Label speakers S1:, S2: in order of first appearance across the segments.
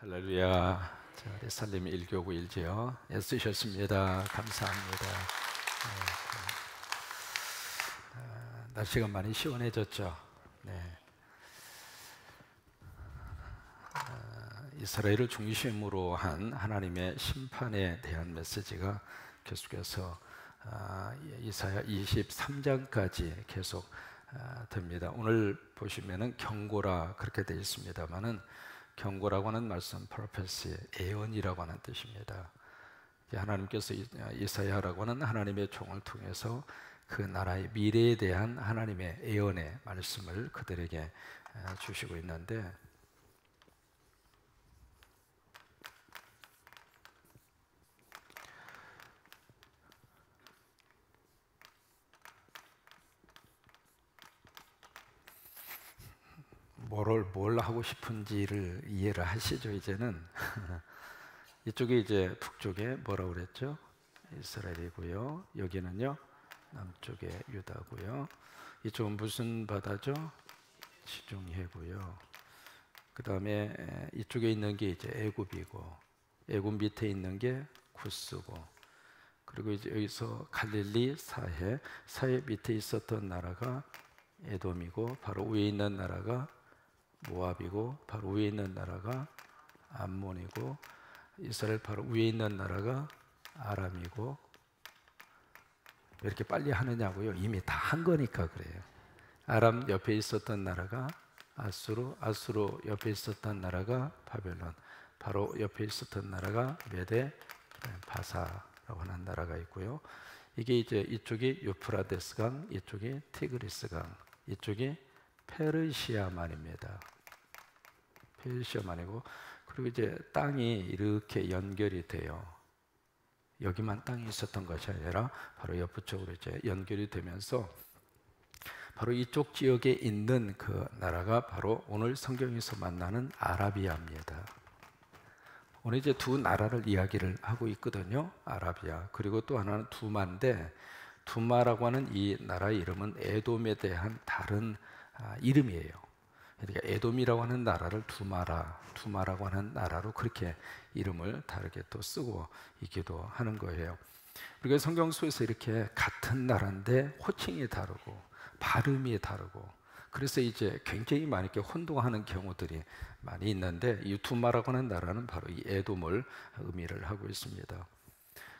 S1: 할렐루야. 자, 우리 살림 일교구 일지요. 애쓰셨습니다. 감사합니다. 날씨가 많이 시원해졌죠. 네. 이스라엘을 중심으로 한 하나님의 심판에 대한 메시지가 계속해서 이사야 23장까지 계속 됩니다. 오늘 보시면은 경고라 그렇게 되어 있습니다만은 경고라고 하는 말씀, prophecy, 예언이라고 하는 뜻입니다. 하나님께서 이사야라고 하는 하나님의 종을 통해서 그 나라의 미래에 대한 하나님의 예언의 말씀을 그들에게 주시고 있는데, 뭘 하고 싶은지를 이해를 하시죠, 이제는. 이쪽에 이제 북쪽에 뭐라고 그랬죠? 이스라엘이고요. 여기는요, 남쪽에 유다고요. 이쪽은 무슨 바다죠? 지중해고요. 그 다음에 이쪽에 있는 게 이제 애굽이고, 애굽 밑에 있는 게 구스고, 그리고 이제 여기서 갈릴리 사해 밑에 있었던 나라가 에돔이고, 바로 위에 있는 나라가 모압이고, 바로 위에 있는 나라가 암몬이고, 이스라엘 바로 위에 있는 나라가 아람이고. 왜 이렇게 빨리 하느냐고요? 이미 다 한 거니까 그래요. 아람 옆에 있었던 나라가 아수르 옆에 있었던 나라가 바벨론, 바로 옆에 있었던 나라가 메데 바사라고 하는 나라가 있고요. 이게 이제 이쪽이 유프라데스 강, 이쪽이 티그리스 강, 이쪽이 페르시아만입니다. 페르시아만이고, 그리고 이제 땅이 이렇게 연결이 돼요. 여기만 땅이 있었던 것이 아니라 바로 옆쪽으로 이제 연결이 되면서 바로 이쪽 지역에 있는 그 나라가 바로 오늘 성경에서 만나는 아라비아입니다. 오늘 이제 두 나라를 이야기를 하고 있거든요. 아라비아, 그리고 또 하나는 두마인데, 두마라고 하는 이 나라의 이름은 에돔에 대한 다른 이름이에요. 그러니까 에돔이라고 하는 나라를 두마라고 하는 나라로 그렇게 이름을 다르게 또 쓰고 있기도 하는 거예요. 그리고 성경 속에서 이렇게 같은 나라인데 호칭이 다르고 발음이 다르고, 그래서 이제 굉장히 많이 이렇게 혼동하는 경우들이 많이 있는데, 이 두마라고 하는 나라는 바로 이 에돔을 의미를 하고 있습니다.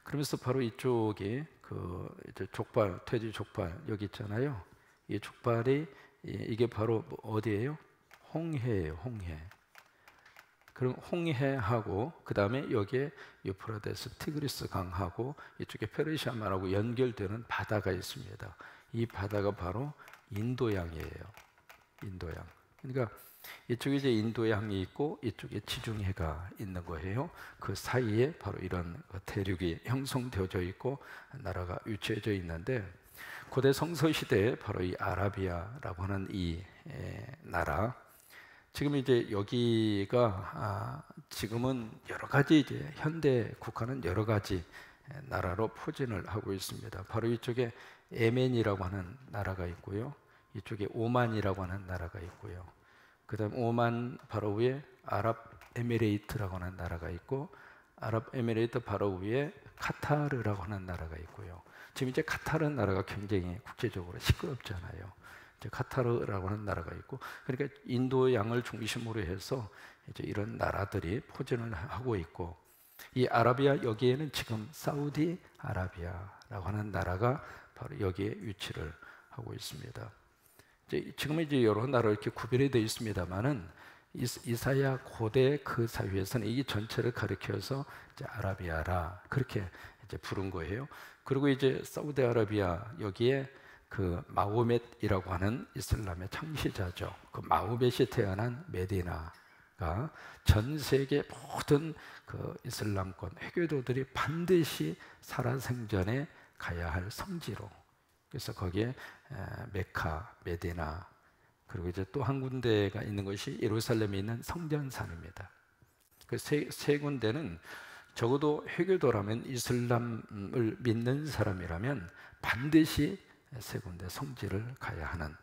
S1: 그러면서 바로 이쪽이 그 이제 족발, 돼지 족발 여기 있잖아요. 이 족발이 이게 바로 어디예요? 홍해예요, 홍해. 그럼 홍해하고 그 다음에 여기에 유프라데스 티그리스 강하고 이쪽에 페르시아만하고 연결되는 바다가 있습니다. 이 바다가 바로 인도양이에요. 인도양. 그러니까 이쪽에 이제 인도양이 있고 이쪽에 지중해가 있는 거예요. 그 사이에 바로 이런 대륙이 형성되어져 있고 나라가 위치해져 있는데, 고대 성서 시대에 바로 이 아라비아라고 하는 이 나라, 지금 이제 여기가 지금은 여러 가지 이제 현대 국가는 여러 가지 나라로 포진을 하고 있습니다. 바로 이쪽에 예멘이라고 하는 나라가 있고요. 이쪽에 오만이라고 하는 나라가 있고요. 그다음 오만 바로 위에 아랍에미레이트라고 하는 나라가 있고, 아랍에미레이트 바로 위에 카타르라고 하는 나라가 있고요. 지금 이제 카타르 나라가 굉장히 국제적으로 시끄럽잖아요. 이제 카타르라고 하는 나라가 있고, 그러니까 인도양을 중심으로 해서 이제 이런 나라들이 포진을 하고 있고, 이 아라비아 여기에는 지금 사우디 아라비아라고 하는 나라가 바로 여기에 위치를 하고 있습니다. 지금은 이제 여러 나라 이렇게 구별이 되어 있습니다만은 이사야 고대 그 사회에서는 이 전체를 가리켜서 이제 아라비아라 그렇게 이제 부른 거예요. 그리고 이제 사우디아라비아 여기에 그 마호멧이라고 하는 이슬람의 창시자죠. 그 마호멧이 태어난 메디나가 전 세계 모든 그 이슬람권 회교도들이 반드시 살아생전에 가야 할 성지로, 그래서 거기에 메카, 메디나, 그리고 이제 또 한 군데가 있는 것이 예루살렘에 있는 성전산입니다. 그 세 군데는 적어도 회교도라면, 이슬람을 믿는 사람이라면 반드시 세 군데 성지를 가야 하는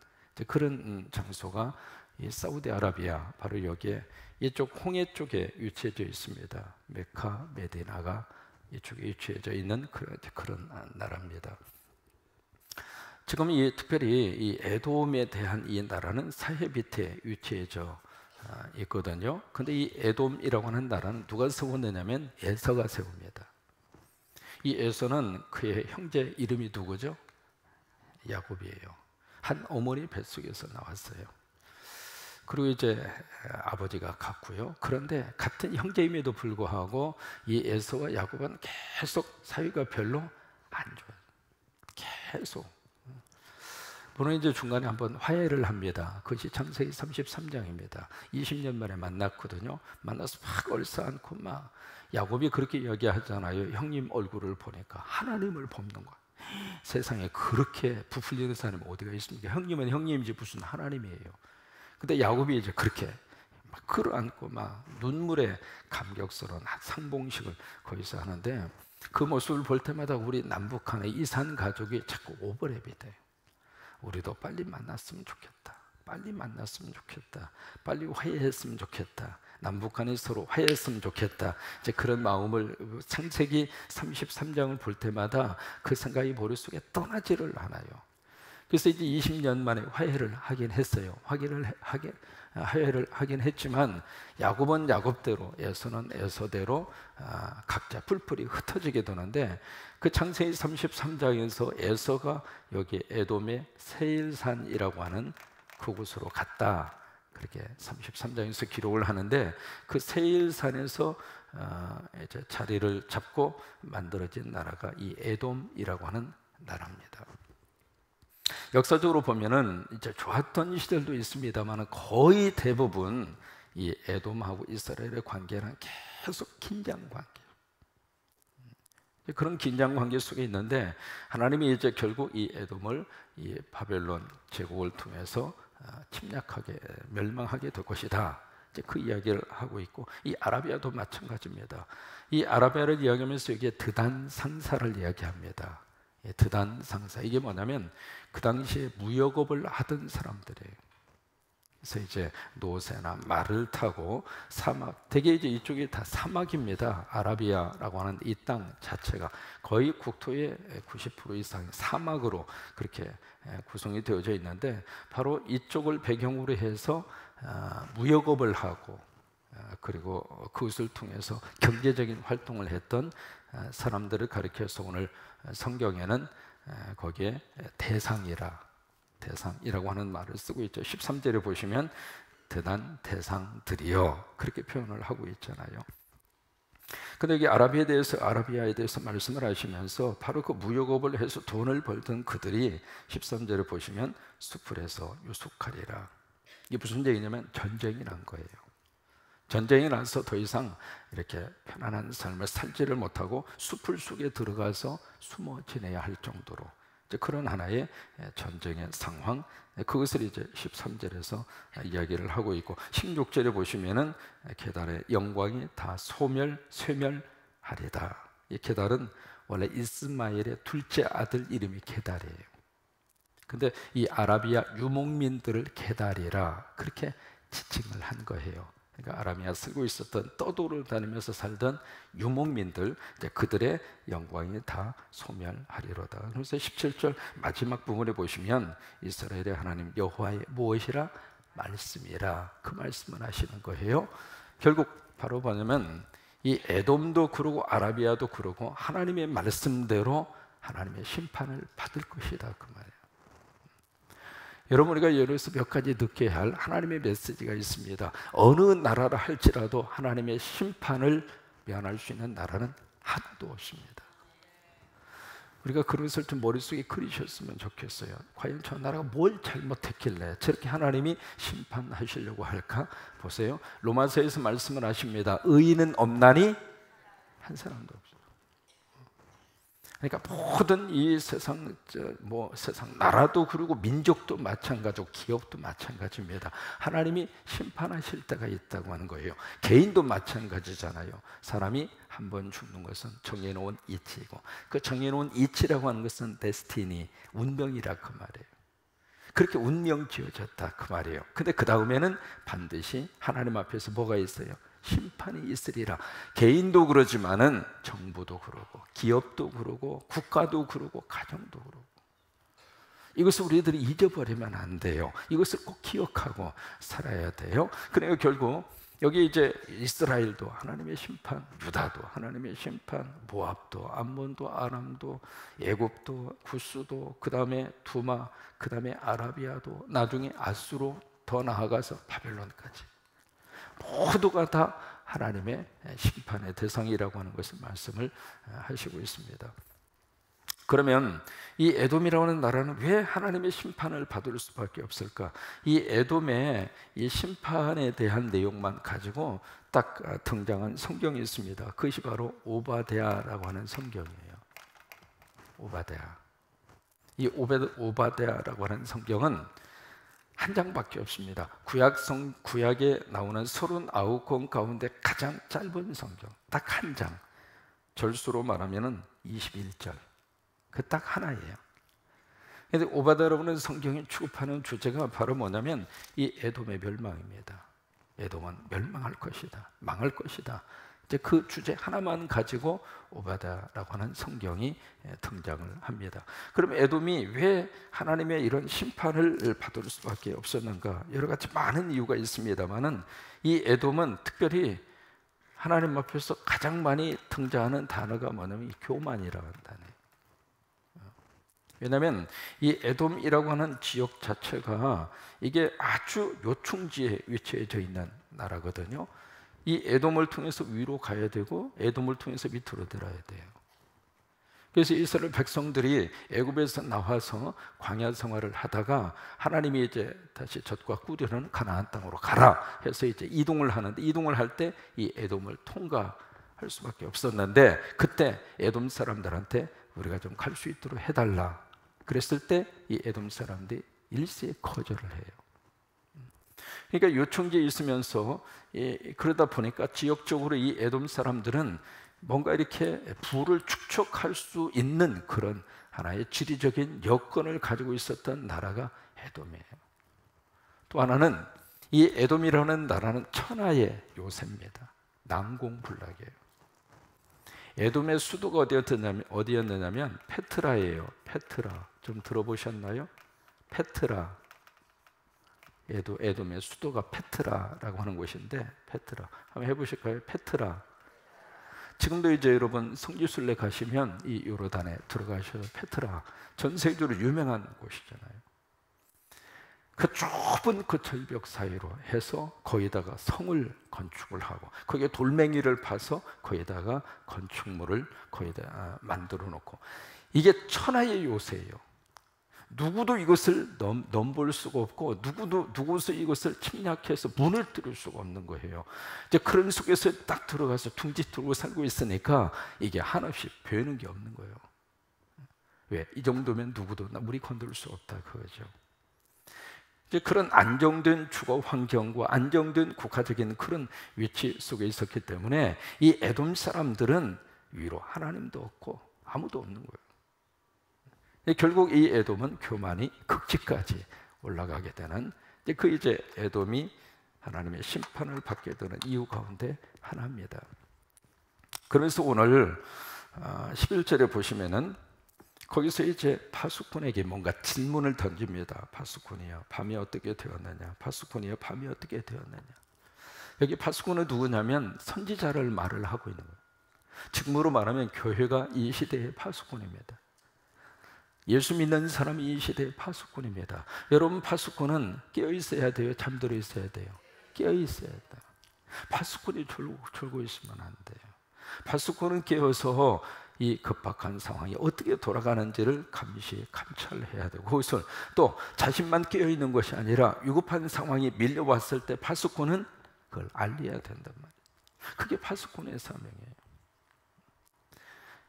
S1: 그런 장소가 이 사우디아라비아 바로 여기에 이쪽 홍해 쪽에 위치해져 있습니다. 메카, 메디나가 이쪽에 위치해져 있는 그런 나라입니다. 지금 특별히 이 에돔에 대한 이 나라는 사해 밑에 위치해져 있거든요. 근데 이 에돔이라고 하는 나라는 누가 세웠느냐면 에서가 세웁니다. 이 에서는 그의 형제 이름이 누구죠? 야곱이에요. 한 어머니 뱃속에서 나왔어요. 그리고 이제 아버지가 같고요. 그런데 같은 형제임에도 불구하고 이 에서와 야곱은 계속 사이가 별로 안 좋아요. 계속. 물론 이제 중간에 한번 화해를 합니다. 그것이 창세기 33장입니다. 20년 만에 만났거든요. 만나서 막 얼싸안고 막 야곱이 그렇게 이야기하잖아요. 형님 얼굴을 보니까 하나님을 보는 거야. 세상에 그렇게 부풀리는 사람이 어디가 있습니까? 형님은 형님이지 무슨 하나님이에요. 근데 야곱이 이제 그렇게 막 끌어안고 막 눈물에 감격스러운 상봉식을 거기서 하는데 그 모습을 볼 때마다 우리 남북한의 이산 가족이 자꾸 오버랩이 돼요. 우리도 빨리 만났으면 좋겠다. 빨리 만났으면 좋겠다. 빨리 화해했으면 좋겠다. 남북한이 서로 화해했으면 좋겠다. 이제 그런 마음을 창세기 33장을 볼 때마다 그 생각이 머릿속에 떠나지를 않아요. 그래서 이제 20년 만에 화해를 하긴 했어요. 화해를 하긴 했지만 야곱은 야곱대로, 에서는 에서대로 각자 뿔뿔이 흩어지게 되는데 그 창세기 33장에서 에서가 여기 에돔의 세일산이라고 하는 그곳으로 갔다. 그렇게 33장에서 기록을 하는데 그 세일산에서 이제 자리를 잡고 만들어진 나라가 이 에돔이라고 하는 나라입니다. 역사적으로 보면은 이제 좋았던 시절도 있습니다만 거의 대부분 이 에돔하고 이스라엘의 관계는 계속 긴장 관계. 그런 긴장 관계 속에 있는데 하나님이 이제 결국 이 에돔을 이 바벨론 제국을 통해서 침략하게 멸망하게 될 것이다. 이제 그 이야기를 하고 있고 이 아라비아도 마찬가지입니다. 이 아라비아를 이야기하면서 여기에 드단 상사를 이야기합니다. 드단 상사 이게 뭐냐면 그 당시에 무역업을 하던 사람들이에요. 그래서 이제 노새나 말을 타고 사막, 대개 이제 이쪽이 다 사막입니다. 아라비아라고 하는 이 땅 자체가 거의 국토의 90% 이상이 사막으로 그렇게 구성이 되어져 있는데 바로 이쪽을 배경으로 해서 무역업을 하고 그리고 그것을 통해서 경제적인 활동을 했던 사람들을 가리켜서 오늘 성경에는 거기에 대상이라고 하는 말을 쓰고 있죠. 13절에 보시면 대단 대상들이요 그렇게 표현을 하고 있잖아요. 근데 여기 아라비아에 대해서 말씀을 하시면서 바로 그 무역업을 해서 돈을 벌던 그들이 13절에 보시면 수풀에서 유숙하리라. 이게 무슨 얘기냐면 전쟁이 난 거예요. 전쟁이 나서 더 이상 이렇게 편안한 삶을 살지를 못하고 수풀 속에 들어가서 숨어 지내야 할 정도로 이제 그런 하나의 전쟁의 상황, 그것을 이제 13절에서 이야기를 하고 있고 16절에 보시면은 게달의 영광이 다 쇠멸하리다. 이 게달은 원래 이스마엘의 둘째 아들 이름이 게달이에요. 근데 이 아라비아 유목민들을 게달이라 그렇게 지칭을 한 거예요. 그러니까 아라비아 쓰고 있었던 떠돌을 다니면서 살던 유목민들 이제 그들의 영광이 다 소멸하리로다. 그래서 17절 마지막 부분에 보시면 이스라엘의 하나님 여호와의 무엇이라 말씀이라 그 말씀을 하시는 거예요. 결국 바로 보면 이 에돔도 그러고 아라비아도 그러고 하나님의 말씀대로 하나님의 심판을 받을 것이다 그 말이에요. 여러분 우리가 여기서 몇 가지 느껴야 할 하나님의 메시지가 있습니다. 어느 나라라 할지라도 하나님의 심판을 면할 수 있는 나라는 하나도 없습니다. 우리가 그것을 좀 머릿속에 그리셨으면 좋겠어요. 과연 저 나라가 뭘 잘못했길래 저렇게 하나님이 심판하시려고 할까? 보세요. 로마서에서 말씀을 하십니다. 의인은 없나니 한 사람도 없어요. 그러니까 모든 이 세상 세상 나라도 그리고 민족도 마찬가지고 기업도 마찬가지입니다. 하나님이 심판하실 때가 있다고 하는 거예요. 개인도 마찬가지잖아요. 사람이 한 번 죽는 것은 정해놓은 이치이고 그 정해놓은 이치라고 하는 것은 데스티니, 운명이라 그 말이에요. 그렇게 운명 지어졌다 그 말이에요. 근데 그 다음에는 반드시 하나님 앞에서 뭐가 있어요? 심판이 있으리라. 개인도 그러지만은 정부도 그러고 기업도 그러고 국가도 그러고 가정도 그러고, 이것을 우리들이 잊어버리면 안 돼요. 이것을 꼭 기억하고 살아야 돼요. 그래요. 결국 여기 이제 이스라엘도 하나님의 심판, 유다도 하나님의 심판, 모압도, 암몬도, 아람도, 애굽도, 구스도, 그 다음에 두마, 그 다음에 아라비아도, 나중에 아수로, 더 나아가서 바벨론까지 모두가 다 하나님의 심판의 대상이라고 하는 것을 말씀을 하시고 있습니다. 그러면 이 에돔이라고 하는 나라는 왜 하나님의 심판을 받을 수밖에 없을까? 이 에돔의 이 심판에 대한 내용만 가지고 딱 등장한 성경이 있습니다. 그것이 바로 오바댜라고 하는 성경이에요. 오바댜. 이 오바댜라고 하는 성경은 한 장밖에 없습니다. 구약에 나오는 39권 가운데 가장 짧은 성경, 딱 한 장. 절수로 말하면 21절. 그 딱 하나예요. 그런데 오바댜라고 하는 성경이 취급하는 주제가 바로 뭐냐면 이 에돔의 멸망입니다. 에돔은 멸망할 것이다, 망할 것이다. 이제 그 주제 하나만 가지고 오바댜라고 하는 성경이 등장을 합니다. 그럼 에돔이 왜 하나님의 이런 심판을 받을 수밖에 없었는가? 여러 가지 많은 이유가 있습니다만은 이 에돔은 특별히 하나님 앞에서 가장 많이 등장하는 단어가 뭐냐면 이 교만이라는 단어예요. 왜냐하면 이 에돔이라고 하는 지역 자체가 이게 아주 요충지에 위치해져 있는 나라거든요. 이 에돔을 통해서 위로 가야 되고 에돔을 통해서 밑으로 들어야 돼요. 그래서 이스라엘 백성들이 애굽에서 나와서 광야 생활을 하다가 하나님이 이제 다시 젖과 꿀이는 가나안 땅으로 가라 해서 이제 이동을 하는데, 이동을 할 때 이 에돔을 통과할 수밖에 없었는데, 그때 에돔 사람들한테 우리가 좀 갈 수 있도록 해달라 그랬을 때 이 에돔 사람들이 일시에 거절을 해요. 그러니까 요충지에 있으면서 그러다 보니까 지역적으로 이 에돔 사람들은 뭔가 이렇게 부를 축적할 수 있는 그런 하나의 지리적인 여건을 가지고 있었던 나라가 에돔이에요. 또 하나는 이 에돔이라는 나라는 천하의 요새입니다. 난공불락이에요. 에돔의 수도가 어디였느냐면 페트라예요. 페트라. 좀 들어보셨나요? 페트라. 에돔의 수도가 페트라라고 하는 곳인데, 페트라. 한번 해보실까요? 페트라. 지금도 이제 여러분 성지순례 가시면 이 요르단에 들어가셔서 페트라, 전 세계적으로 유명한 곳이잖아요. 그 좁은 그 절벽 사이로 해서 거기다가 성을 건축을 하고 거기에 돌멩이를 파서 거기다가 건축물을 거기다 만들어 놓고, 이게 천하의 요새예요. 누구도 이것을 넘볼 수가 없고 누구도 이것을 침략해서 문을 뚫을 수가 없는 거예요. 이제 그런 속에서 딱 들어가서 둥지 뚫고 살고 있으니까 이게 한없이 배우는 게 없는 거예요. 왜? 이 정도면 누구도 우리 건들 수 없다 그거죠. 이제 그런 안정된 주거 환경과 안정된 국가적인 그런 위치 속에 있었기 때문에 이 에돔 사람들은 위로 하나님도 없고 아무도 없는 거예요. 결국 이 에돔은 교만이 극치까지 올라가게 되는, 이제 에돔이 하나님의 심판을 받게 되는 이유 가운데 하나입니다. 그래서 오늘 11절에 보시면은 거기서 이제 파수꾼에게 뭔가 질문을 던집니다. 파수꾼이여, 밤이 어떻게 되었느냐? 파수꾼이여, 밤이 어떻게 되었느냐? 여기 파수꾼은 누구냐면 선지자를 말을 하고 있는 거예요. 지금으로 말하면 교회가 이 시대의 파수꾼입니다. 예수 믿는 사람이 이 시대의 파수꾼입니다. 여러분, 파수꾼은 깨어 있어야 돼요? 잠들어 있어야 돼요? 깨어 있어야 돼요. 파수꾼이 졸고 있으면 안 돼요. 파수꾼은 깨어서 이 급박한 상황이 어떻게 돌아가는지를 감시, 감찰해야 되고, 그것을 또 자신만 깨어 있는 것이 아니라 위급한 상황이 밀려왔을 때 파수꾼은 그걸 알려야 된단 말이에요. 그게 파수꾼의 사명이에요.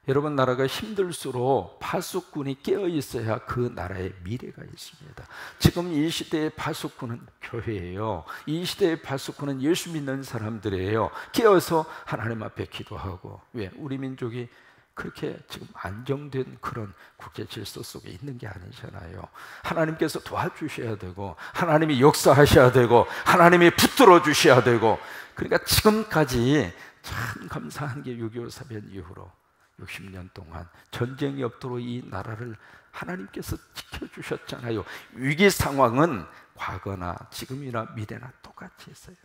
S1: 여러분, 나라가 힘들수록 파수꾼이 깨어 있어야 그 나라의 미래가 있습니다. 지금 이 시대의 파수꾼은 교회예요. 이 시대의 파수꾼은 예수 믿는 사람들이에요. 깨어서 하나님 앞에 기도하고, 왜? 우리 민족이 그렇게 지금 안정된 그런 국제 질서 속에 있는 게 아니잖아요. 하나님께서 도와주셔야 되고, 하나님이 역사하셔야 되고, 하나님이 붙들어 주셔야 되고. 그러니까 지금까지 참 감사한 게 6.25 사변 이후로 60년 동안 전쟁이 없도록 이 나라를 하나님께서 지켜주셨잖아요. 위기 상황은 과거나 지금이나 미래나 똑같이 있어요.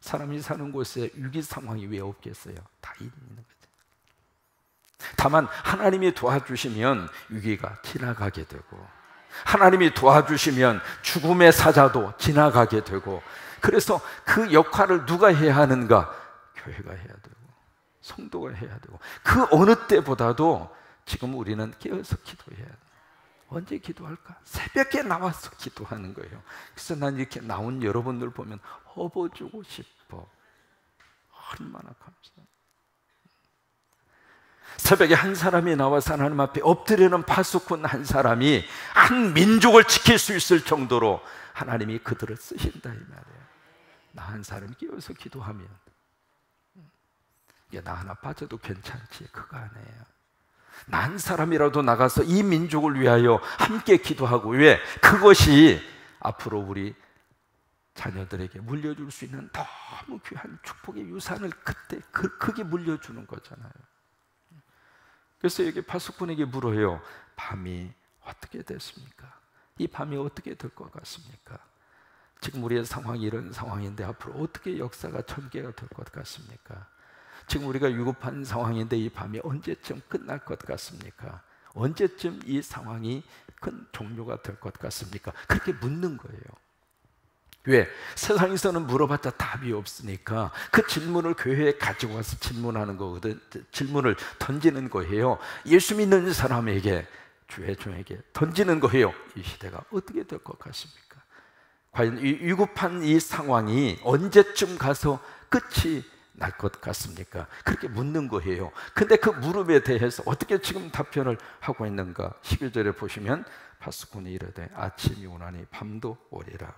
S1: 사람이 사는 곳에 위기 상황이 왜 없겠어요? 다 있는 거죠. 다만 하나님이 도와주시면 위기가 지나가게 되고, 하나님이 도와주시면 죽음의 사자도 지나가게 되고, 그래서 그 역할을 누가 해야 하는가? 교회가 해야 되고, 성도가 해야 되고, 그 어느 때보다도 지금 우리는 깨어서 기도해야 돼요. 언제 기도할까? 새벽에 나와서 기도하는 거예요. 그래서 난 이렇게 나온 여러분들 보면 업어주고 싶어. 얼마나 감사해요. 새벽에 한 사람이 나와서 하나님 앞에 엎드리는 파수꾼 한 사람이 한 민족을 지킬 수 있을 정도로 하나님이 그들을 쓰신다 이 말이에요. 나 한 사람이 깨어서 기도하면, 나 하나 빠져도 괜찮지, 그거 아니에요. 나 한 사람이라도 나가서 이 민족을 위하여 함께 기도하고, 왜? 그것이 앞으로 우리 자녀들에게 물려줄 수 있는 너무 귀한 축복의 유산을 그때 그게 물려주는 거잖아요. 그래서 여기 파수꾼에게 물어요. 밤이 어떻게 됐습니까? 이 밤이 어떻게 될 것 같습니까? 지금 우리의 상황이 이런 상황인데 앞으로 어떻게 역사가 전개가 될 것 같습니까? 지금 우리가 위급한 상황인데 이 밤이 언제쯤 끝날 것 같습니까? 언제쯤 이 상황이 큰 종료가 될 것 같습니까? 그렇게 묻는 거예요. 왜? 세상에서는 물어봤자 답이 없으니까 그 질문을 교회에 가지고 와서 질문하는 거거든. 질문을 던지는 거예요. 예수 믿는 사람에게, 주회종에게 던지는 거예요. 이 시대가 어떻게 될 것 같습니까? 과연 이 위급한 이 상황이 언제쯤 가서 끝이 날 것 같습니까? 그렇게 묻는 거예요. 근데 그 물음에 대해서 어떻게 지금 답변을 하고 있는가? 11절에 보시면 파수꾼이 이르되 아침이 오나니 밤도 오리라.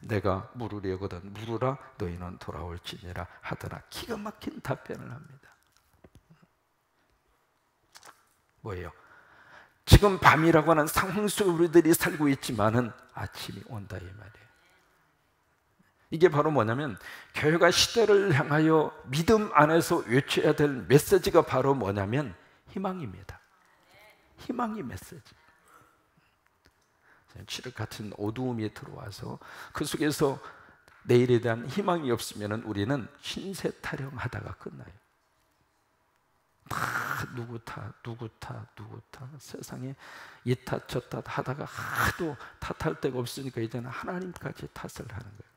S1: 내가 물으려거든 물으라, 너희는 돌아올지니라 하더라. 기가 막힌 답변을 합니다. 뭐예요? 지금 밤이라고 하는 상황 속에 우리들이 살고 있지만은 아침이 온다 이 말이에요. 이게 바로 뭐냐면 교회가 시대를 향하여 믿음 안에서 외쳐야 될 메시지가 바로 뭐냐면 희망입니다. 희망이 메시지. 칠흑 같은 어두움이 들어와서 그 속에서 내일에 대한 희망이 없으면 우리는 신세 타령하다가 끝나요. 다 누구 탓 세상에 이 탓 저 탓 하다가 하도 탓할 데가 없으니까 이제는 하나님까지 탓을 하는 거예요.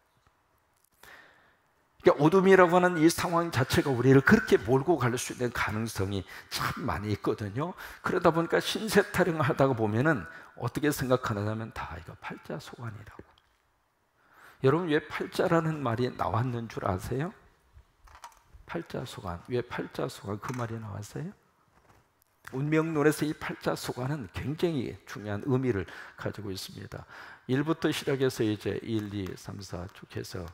S1: 그러니까 어둠이라고 하는 이 상황 자체가 우리를 그렇게 몰고 갈 수 있는 가능성이 참 많이 있거든요. 그러다 보니까 신세 타령하다가 보면은 어떻게 생각하느냐면 다 이거 팔자소관이라고. 여러분 왜 팔자라는 말이 나왔는 줄 아세요? 팔자소관. 왜 팔자소관 그 말이 나왔어요? 운명론에서 이 팔자소관은 굉장히 중요한 의미를 가지고 있습니다. 1부터 시작해서 이제 1, 2, 3, 4 쭉 해서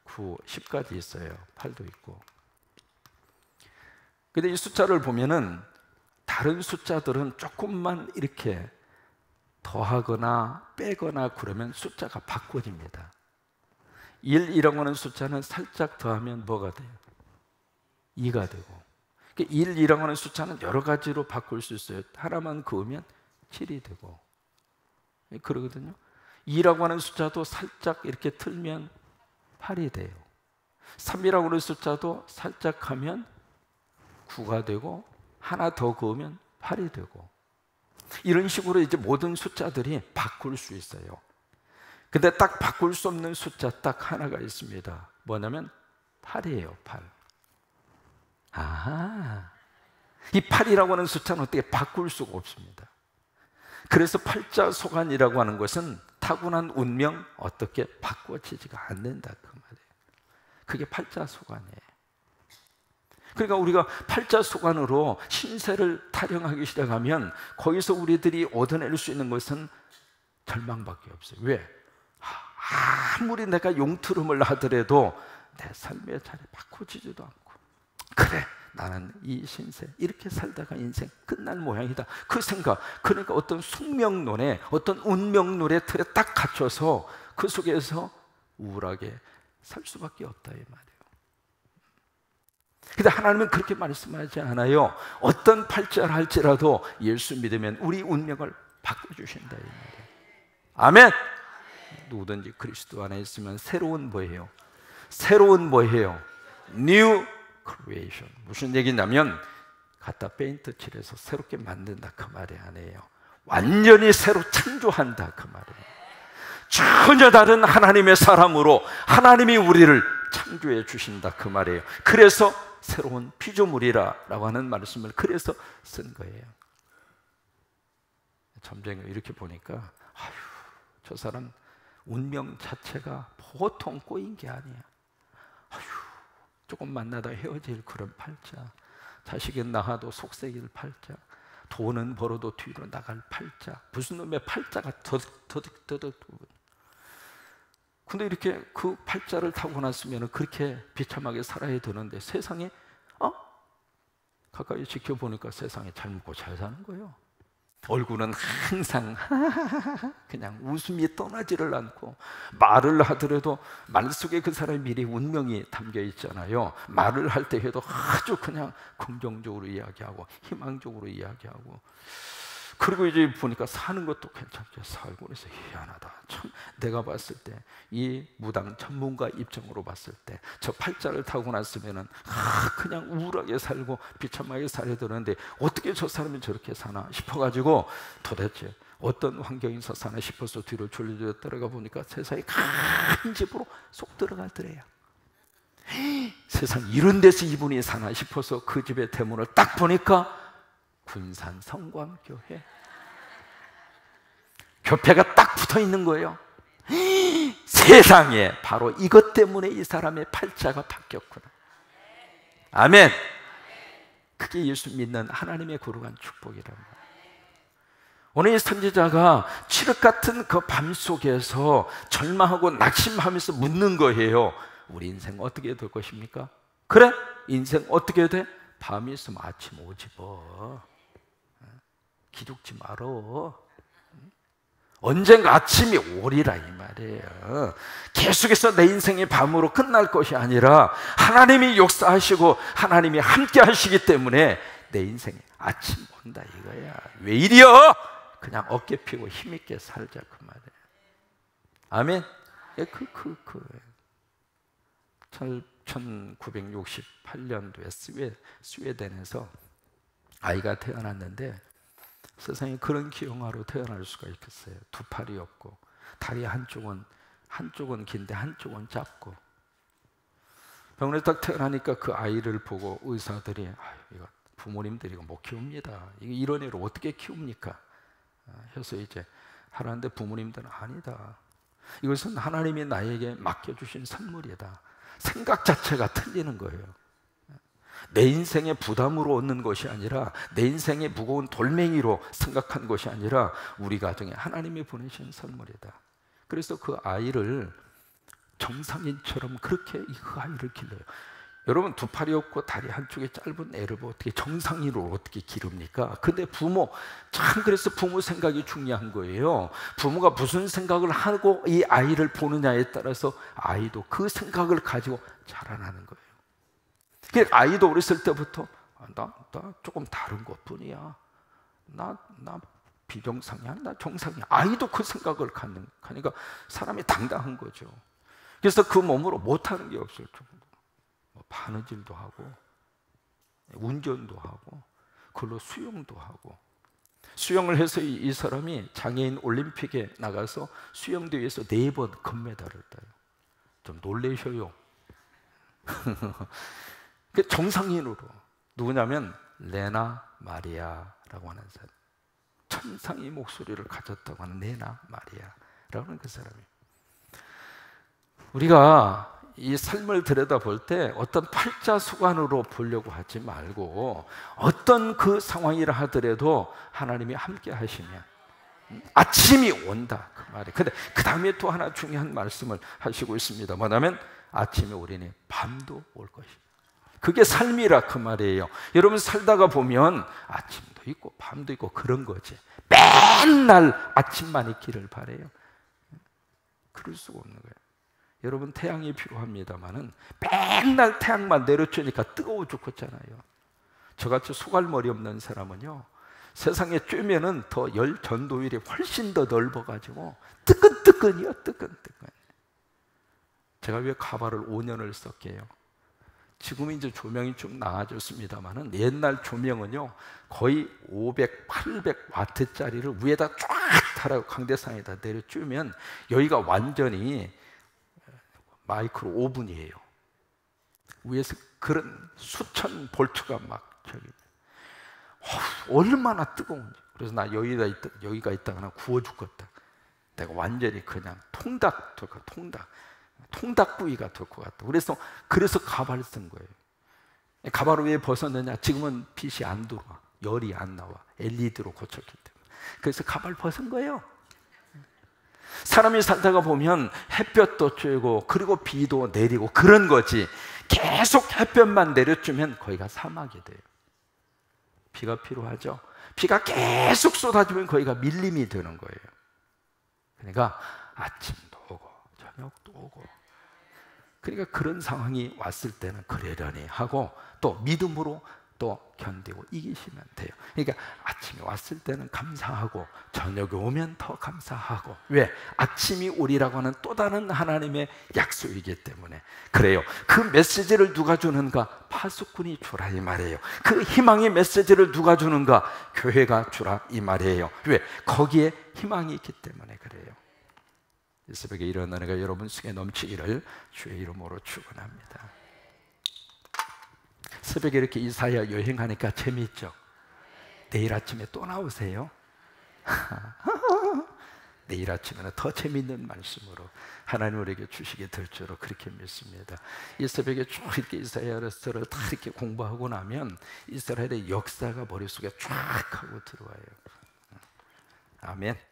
S1: 9, 10까지 있어요. 8도 있고. 근데 이 숫자를 보면은 다른 숫자들은 조금만 이렇게 더하거나 빼거나 그러면 숫자가 바꿔집니다. 1이라고 하는 숫자는 살짝 더하면 뭐가 돼요? 2가 되고. 1, 2라고 하는 숫자는 여러 가지로 바꿀 수 있어요. 하나만 그으면 7이 되고. 그러거든요. 2라고 하는 숫자도 살짝 이렇게 틀면 8이 돼요. 3이라고 하는 숫자도 살짝 하면 9가 되고, 하나 더 그으면 8이 되고. 이런 식으로 이제 모든 숫자들이 바꿀 수 있어요. 근데 딱 바꿀 수 없는 숫자 딱 하나가 있습니다. 뭐냐면 8이에요, 8. 아, 이 8이라고 하는 숫자는 어떻게 바꿀 수가 없습니다. 그래서 팔자소관이라고 하는 것은 타고난 운명 어떻게 바꿔지지가 않는다 그 말이에요. 그게 팔자소관이에요. 그러니까 우리가 팔자소관으로 신세를 타령하기 시작하면 거기서 우리들이 얻어낼 수 있는 것은 절망밖에 없어요. 왜? 아무리 내가 용트름을 하더라도 내 삶의 자리 바꿔지지도 않고, 그래 나는 이 신세 이렇게 살다가 인생 끝날 모양이다. 그 생각, 그러니까 어떤 숙명론에, 어떤 운명론의 틀에 딱 갇혀서 그 속에서 우울하게 살 수밖에 없다 이 말이에요. 근데 하나님은 그렇게 말씀하지 않아요. 어떤 팔자를 할지라도 예수 믿으면 우리 운명을 바꿔주신다 이 말이에요. 아멘. 누구든지 그리스도 안에 있으면 새로운 뭐예요? 새로운 뭐예요? New creation. 무슨 얘기냐면 갖다 페인트 칠해서 새롭게 만든다 그 말이 아니에요. 완전히 새로 창조한다 그 말이에요. 전혀 다른 하나님의 사람으로 하나님이 우리를 창조해 주신다 그 말이에요. 그래서 새로운 피조물이라고 하는 말씀을 그래서 쓴 거예요. 점쟁이 이렇게 보니까 아휴, 저 사람 운명 자체가 보통 꼬인 게 아니야. 아휴, 조금 만나다 헤어질 그런 팔자, 자식은 낳아도 속색일 팔자, 돈은 벌어도 뒤로 나갈 팔자, 무슨 놈의 팔자가 더득더득. 근데 이렇게 그 팔자를 타고 났으면 그렇게 비참하게 살아야 되는데 세상에 가까이 지켜보니까 세상에 잘 먹고 잘 사는 거예요. 얼굴은 항상 그냥 웃음이 떠나지를 않고, 말을 하더라도 말 속에 그 사람의 미래 운명이 담겨 있잖아요. 말을 할 때 해도 아주 그냥 긍정적으로 이야기하고 희망적으로 이야기하고, 그리고 이제 보니까 사는 것도 괜찮게 살고, 그래서 희한하다. 참 내가 봤을 때 이 무당 전문가 입장으로 봤을 때 저 팔자를 타고 났으면은 그냥 우울하게 살고 비참하게 살아야 되는데 어떻게 저 사람이 저렇게 사나 싶어가지고 도대체 어떤 환경에서 사나 싶어서 뒤로 졸려 들어가 보니까 세상에 큰 집으로 쏙 들어가더래요. 세상 이런 데서 이분이 사나 싶어서 그 집의 대문을 딱 보니까 군산 성광교회 교패가 딱 붙어 있는 거예요. 세상에 바로 이것 때문에 이 사람의 팔자가 바뀌었구나. 아멘. 그게 예수 믿는 하나님의 거룩한 축복이란 말이에요. 오늘 이 선지자가 칠흑 같은 그 밤 속에서 절망하고 낙심하면서 묻는 거예요. 우리 인생 어떻게 될 것입니까? 그래? 인생 어떻게 돼? 밤이 있으면 아침 오지 뭐. 기죽지 말어. 언젠가 아침이 오리라 이 말이에요. 계속해서 내 인생이 밤으로 끝날 것이 아니라 하나님이 역사하시고 하나님이 함께 하시기 때문에 내 인생에 아침 온다 이거야. 왜 이리요? 그냥 어깨 펴고 힘있게 살자 그 말이에요. 아멘. 1968년도에 스웨덴에서 아이가 태어났는데 세상에 그런 기형아로 태어날 수가 있겠어요. 두 팔이 없고 다리 한쪽은 긴데 한쪽은 짧고. 병원에 딱 태어나니까 그 아이를 보고 의사들이 이거 부모님들이 이거 못 키웁니다. 이런 애를 어떻게 키웁니까? 해서 이제 하라는데 부모님들은 아니다. 이것은 하나님이 나에게 맡겨주신 선물이다. 생각 자체가 틀리는 거예요. 내 인생의 부담으로 얻는 것이 아니라 내 인생의 무거운 돌멩이로 생각한 것이 아니라 우리 가정에 하나님이 보내신 선물이다. 그래서 그 아이를 정상인처럼 그렇게 그 아이를 길러요. 여러분 두 팔이 없고 다리 한쪽에 짧은 애를 어떻게 정상인으로 어떻게 기릅니까? 근데 부모 참 그래서 부모 생각이 중요한 거예요. 부모가 무슨 생각을 하고 이 아이를 보느냐에 따라서 아이도 그 생각을 가지고 자라나는 거예요. 아이도 어렸을 때부터 나 조금 다른 것뿐이야. 나 비정상이야. 나 정상이야. 아이도 그 생각을 가니까 사람이 당당한 거죠. 그래서 그 몸으로 못하는 게 없을 정도. 바느질도 하고 운전도 하고 그걸로 수영도 하고. 수영을 해서 이 사람이 장애인 올림픽에 나가서 수영대회에서 4번 금메달을 따요. 좀 놀라셔요. 정상인으로. 누구냐면 레나 마리아라고 하는 사람. 천상의 목소리를 가졌다고 하는 레나 마리아라고 하는 그 사람이. 우리가 이 삶을 들여다볼 때 어떤 팔자수관으로 보려고 하지 말고 어떤 그 상황이라 하더라도 하나님이 함께 하시면 아침이 온다 그 말이에요. 근데 그 다음에 또 하나 중요한 말씀을 하시고 있습니다. 뭐냐면 아침에 오리니 밤도 올 것이다. 그게 삶이라 그 말이에요. 여러분 살다가 보면 아침도 있고 밤도 있고 그런 거지. 맨날 아침만 있기를 바래요. 그럴 수가 없는 거예요. 여러분 태양이 필요합니다만은 맨날 태양만 내려쬐니까 뜨거워 죽겠잖아요. 저같이 소갈머리 없는 사람은요, 세상에 쬐면은 더 열 전도율이 훨씬 더 넓어가지고 뜨끈뜨끈이요, 뜨끈뜨끈. 제가 왜 가발을 5년을 썼게요? 지금은 이제 조명이 좀 나아졌습니다만은 옛날 조명은요 거의 500, 800와트짜리를 위에다 쫙 달아서 광대상에다 내려주면 여기가 완전히 마이크로 오븐이에요. 위에서 그런 수천 볼트가 막 저기 얼마나 뜨거운지. 그래서 나 여기가 있다가 구워 죽겠다. 내가 완전히 그냥 통닭구이가 될 것 같다. 그래서 가발 쓴 거예요. 가발을 왜 벗었느냐? 지금은 빛이 안 들어와, 열이 안 나와. LED로 고쳤기 때문에. 그래서 가발 벗은 거예요. 사람이 살다가 보면 햇볕도 쬐고 그리고 비도 내리고 그런 거지. 계속 햇볕만 내려주면 거기가 사막이 돼요. 비가 필요하죠. 비가 계속 쏟아지면 거기가 밀림이 되는 거예요. 그러니까 아침도 오고 저녁도 오고. 그러니까 그런 상황이 왔을 때는 그러려니 하고 또 믿음으로 또 견디고 이기시면 돼요. 그러니까 아침이 왔을 때는 감사하고 저녁에 오면 더 감사하고. 왜? 아침이 오리라고 하는 또 다른 하나님의 약속이기 때문에 그래요. 그 메시지를 누가 주는가? 파수꾼이 주라 이 말이에요. 그 희망의 메시지를 누가 주는가? 교회가 주라 이 말이에요. 왜? 거기에 희망이 있기 때문에 그래요. 이 새벽에 이런 은혜가 여러분 속에 넘치기를 주의 이름으로 축원합니다. 새벽에 이렇게 이사야 여행하니까 재미있죠? 내일 아침에 또 나오세요. 내일 아침에는 더 재미있는 말씀으로 하나님 우리에게 주시게 될 줄로 그렇게 믿습니다. 이 새벽에 쭉 이렇게 이사야를 다 이렇게 공부하고 나면 이스라엘의 역사가 머릿속에 쫙 하고 들어와요. 아멘.